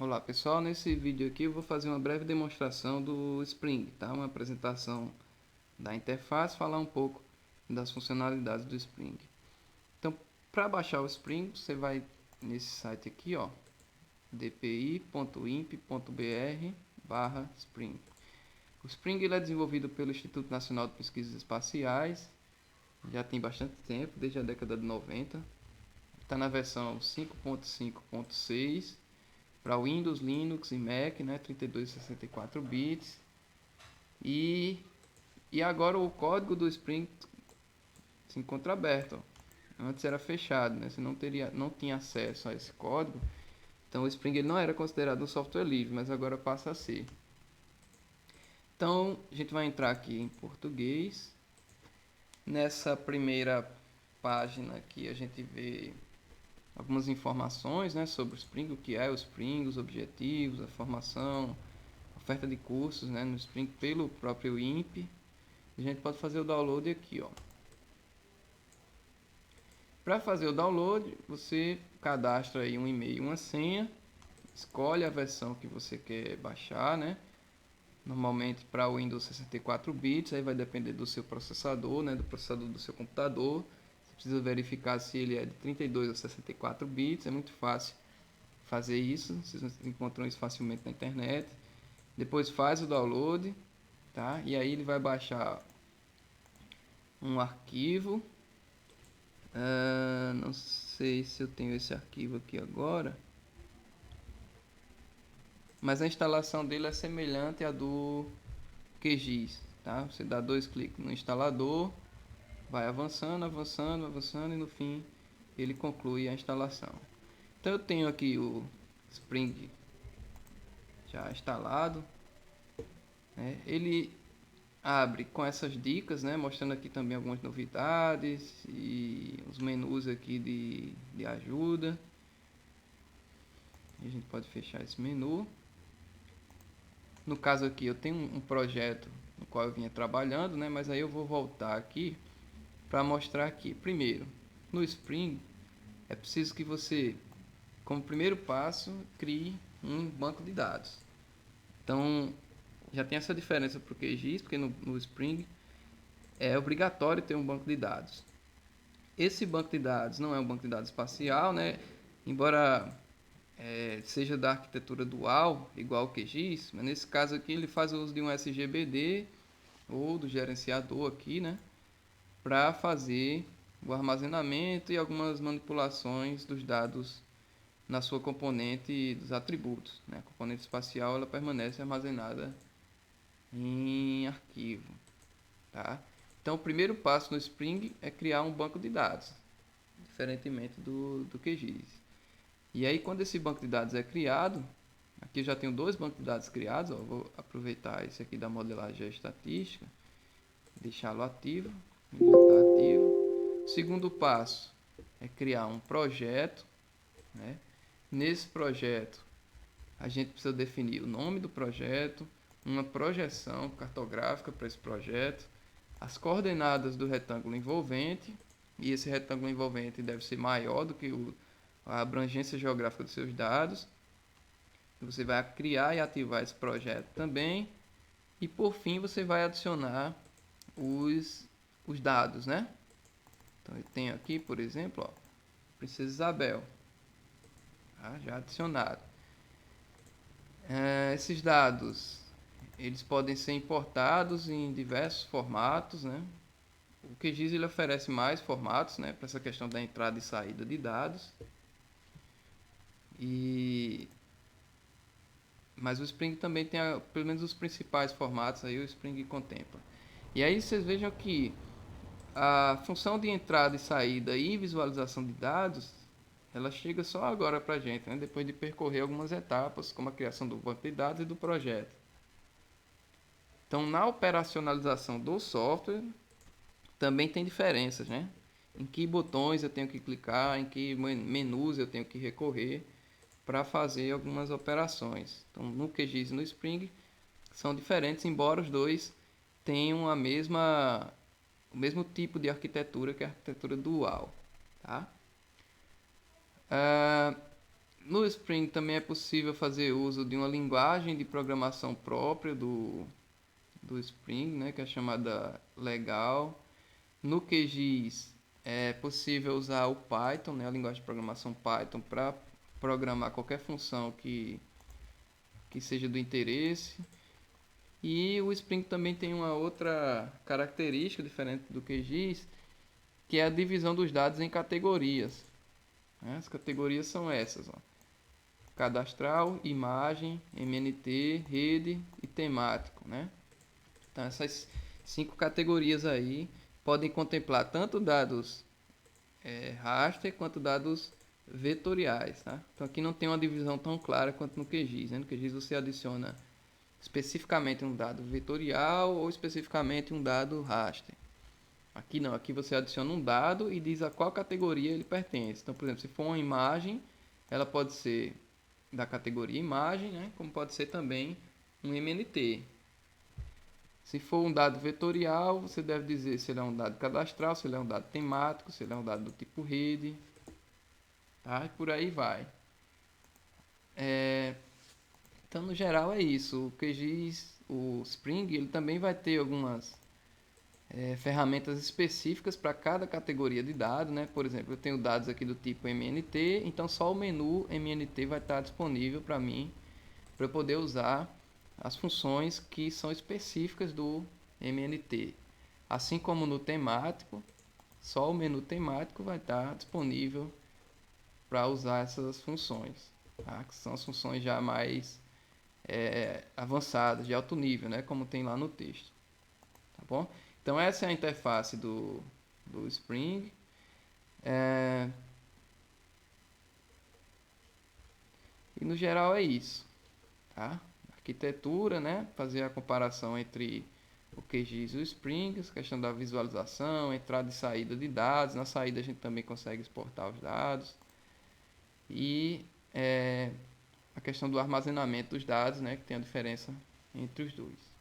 Olá pessoal, nesse vídeo aqui eu vou fazer uma breve demonstração do Spring, tá? Uma apresentação da interface, falar um pouco das funcionalidades do Spring. Então, para baixar o Spring, você vai nesse site aqui, ó, dpi.imp.br/Spring. O Spring ele é desenvolvido pelo Instituto Nacional de Pesquisas Espaciais, já tem bastante tempo, desde a década de 90. Está na versão 5.5.6 para Windows, Linux e Mac, né, 32 e 64 bits. E agora o código do Spring se encontra aberto. Antes era fechado, né? Você não tinha acesso a esse código. Então o Spring ele não era considerado um software livre, mas agora passa a ser. Então a gente vai entrar aqui em português. Nessa primeira página aqui a gente vê algumas informações, né, sobre o Spring, o que é o Spring, os objetivos, a formação, oferta de cursos, né, no Spring pelo próprio INPE. A gente pode fazer o download aqui, ó. Para fazer o download, você cadastra aí um e-mail, uma senha, escolhe a versão que você quer baixar, né? Normalmente para o Windows 64 bits, aí vai depender do seu processador, né, do processador do seu computador. Você precisa verificar se ele é de 32 ou 64 bits, é muito fácil fazer isso, vocês encontram isso facilmente na internet. Depois faz o download, tá? E aí ele vai baixar um arquivo. Não sei se eu tenho esse arquivo aqui agora, mas a instalação dele é semelhante à do QGIS, tá? Você dá dois cliques no instalador, vai avançando, avançando, avançando e no fim ele conclui a instalação. Então eu tenho aqui o Spring já instalado, né? Ele abre com essas dicas, né? Mostrando aqui também algumas novidades e os menus aqui de ajuda. A gente pode fechar esse menu. No caso aqui eu tenho um projeto no qual eu vinha trabalhando, né? Mas aí eu vou voltar aqui para mostrar aqui. Primeiro, no Spring é preciso que você, como primeiro passo, crie um banco de dados. Então já tem essa diferença para o QGIS, porque no Spring é obrigatório ter um banco de dados. Esse banco de dados não é um banco de dados espacial, né? Embora seja da arquitetura dual, igual ao QGIS, mas nesse caso aqui ele faz uso de um SGBD ou do gerenciador aqui, né? Para fazer o armazenamento e algumas manipulações dos dados na sua componente dos atributos, né? A componente espacial ela permanece armazenada em arquivo, tá? Então o primeiro passo no Spring é criar um banco de dados, diferentemente do QGIS. E aí quando esse banco de dados é criado, aqui eu já tenho dois bancos de dados criados, ó, vou aproveitar esse aqui da modelagem estatística, deixá-lo ativo, já está ativo. O segundo passo é criar um projeto, né? Nesse projeto a gente precisa definir o nome do projeto, uma projeção cartográfica para esse projeto, as coordenadas do retângulo envolvente, e esse retângulo envolvente deve ser maior do que a abrangência geográfica dos seus dados. Você vai criar e ativar esse projeto também, e por fim você vai adicionar os dados, né? Então eu tenho aqui, por exemplo, ó, Princesa Isabel, tá? Já adicionado. Esses dados eles podem ser importados em diversos formatos, né? O QGIS ele oferece mais formatos, né, para essa questão da entrada e saída de dados. Mas o Spring também tem pelo menos os principais formatos aí o Spring contempla. E aí vocês vejam que a função de entrada e saída e visualização de dados, ela chega só agora para a gente, né, depois de percorrer algumas etapas, como a criação do banco de dados e do projeto. Então, na operacionalização do software, também tem diferenças, né? Em que botões eu tenho que clicar, em que menus eu tenho que recorrer para fazer algumas operações. Então, no QGIS e no Spring são diferentes, embora os dois tenham o mesmo tipo de arquitetura, que é a arquitetura dual, tá? No Spring também é possível fazer uso de uma linguagem de programação própria do Spring, né, que é chamada Legal. No QGIS é possível usar o Python, né, a linguagem de programação Python, para programar qualquer função que seja do interesse. E o Spring também tem uma outra característica diferente do QGIS, que é a divisão dos dados em categorias, né? As categorias são essas, ó: cadastral, imagem, MNT, rede e temático, né? Então essas 5 categorias aí podem contemplar tanto dados raster quanto dados vetoriais, tá? Então aqui não tem uma divisão tão clara quanto no QGIS, né? No QGIS você adiciona especificamente um dado vetorial ou especificamente um dado raster. Aqui não, aqui você adiciona um dado e diz a qual categoria ele pertence. Então, por exemplo, se for uma imagem, ela pode ser da categoria imagem, né? Como pode ser também um MNT. Se for um dado vetorial, você deve dizer se ele é um dado cadastral, se ele é um dado temático, se ele é um dado do tipo rede, tá? E por aí vai. Então, no geral é isso. O QGIS, o Spring, ele também vai ter algumas ferramentas específicas para cada categoria de dados, né? Por exemplo, eu tenho dados aqui do tipo MNT, então só o menu MNT vai estar disponível para mim, para eu poder usar as funções que são específicas do MNT. Assim como no temático, só o menu temático vai estar disponível para usar essas funções, tá? Que são as funções já mais avançadas, de alto nível, né? Como tem lá no texto, tá bom? Então essa é a interface do Spring. É, e no geral é isso, tá? Arquitetura, né? Fazer a comparação entre o QGIS e o Spring, questão da visualização, entrada e saída de dados. Na saída a gente também consegue exportar os dados. E a questão do armazenamento dos dados, né? Que tem a diferença entre os dois.